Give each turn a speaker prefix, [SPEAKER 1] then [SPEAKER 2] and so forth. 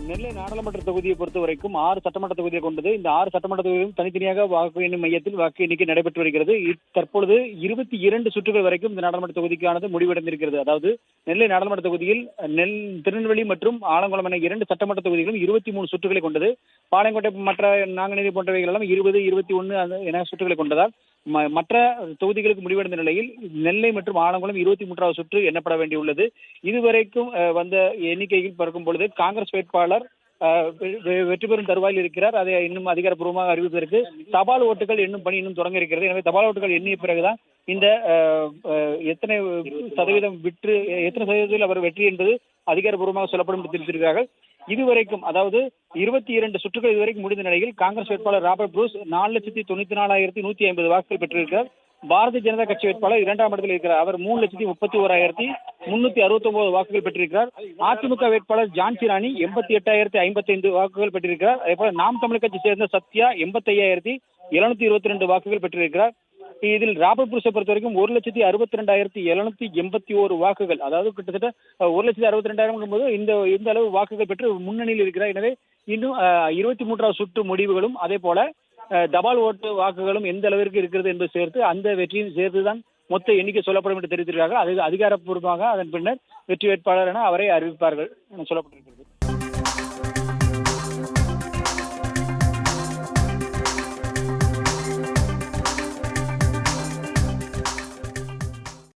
[SPEAKER 1] நெல்லை நாடாளுமன்ற தொகுதியை பொறுத்த வரைக்கும் 6 சட்டமன்ற தொகுதியை கொண்டது. இந்த 6 சட்டமன்ற தொகுதியிலும் தனித்தனியாக வாக்கு எண்ணும் மையத்தில் வாக்கு எண்ணிக்கை நடைபெற்று வருகிறது. தற்பொழுது 22 சுற்றுகள் வரைக்கும் இந்த நாடாளுமன்ற தொகுதிக்கானது முடிவடைந்திருக்கிறது. அதாவது நெல்லை நாடாளுமன்ற தொகுதியில் திருநெல்வேலி மற்றும் ஆலங்குளம் என 2 சட்டமன்ற தொகுதிகளும் 23 சுற்றுகளை கொண்டது. பாளையங்கோட்டை மற்ற நாங்குநேரி போன்றவைகள் எல்லாம் 20, 21 என சுற்றுகளை கொண்டதால் மற்ற தொகுதிகளுக்கு முடிவடைந்த நிலையில் நெல்லை மற்றும் ஆலங்குளம் 23வது சுற்று எண்ணப்பட வேண்டியுள்ளது. இதுவரைக்கும் வந்த எண்ணிக்கையில் பார்க்கும் பொழுது காங்கிரஸ் வேட்பாளர் வெற்றி பெறும் தருவாயில் இருக்கிறார். அதை இன்னும் அதிகாரப்பூர்வமாக அறிவிப்பதற்கு தபால் ஓட்டுகள் எண்ணும் பணி இன்னும் தொடங்க இருக்கிறது. எனவே தபால் ஓட்டுகள் எண்ணிய பிறகுதான் இந்த எத்தனை சதவீதத்தில் அவர் வெற்றி என்பது அதிகாரப்பூர்வமாக சொல்லப்படும் என்று தெரிவித்திருக்கிறார்கள். இதுவரைக்கும் அதாவது 22 சுற்றுகள் இதுவரைக்கும் முடிந்த நிலையில் காங்கிரஸ் வேட்பாளர் ராபர்ட் புரூஸ் 4,94,150 வாக்குகள் பெற்றிருக்கிறார். பாரதிய ஜனதா கட்சி வேட்பாளர் 2ஆம் இடத்தில் இருக்கிறார். அவர் 3,31,369 வாக்குகள் பெற்றிருக்கிறார். அதிமுக வேட்பாளர் ஜான்சி ராணி 88,055 வாக்குகள் பெற்றிருக்கிறார். அதே போல நாம் தமிழர் கட்சி சேர்ந்த சத்யா 85,722 வாக்குகள் பெற்றிருக்கிறார். இதில் ராபர்ட் புரூஸை பொறுத்த வரைக்கும் 1,62,781 வாக்குகள், அதாவது கிட்டத்தட்ட 1,62,000 போது இந்த அளவு வாக்குகள் பெற்று முன்னணியில் இருக்கிறார். எனவே இன்னும் 23வது சுற்று முடிவுகளும் அதே போல தபால் ஓட்டு வாக்குகளும் எந்த அளவிற்கு இருக்கிறது என்பது சேர்த்து அந்த வெற்றியும் சேர்த்துதான் மொத்த எண்ணிக்கை சொல்லப்படும் என்று தெரிவித்திருக்கிறார்கள். அது அதிகாரப்பூர்வமாக அதன் பின்னர் வெற்றி வேட்பாளர் என அவரை அறிவிப்பார்கள் என சொல்லப்பட்டிருக்கிறது.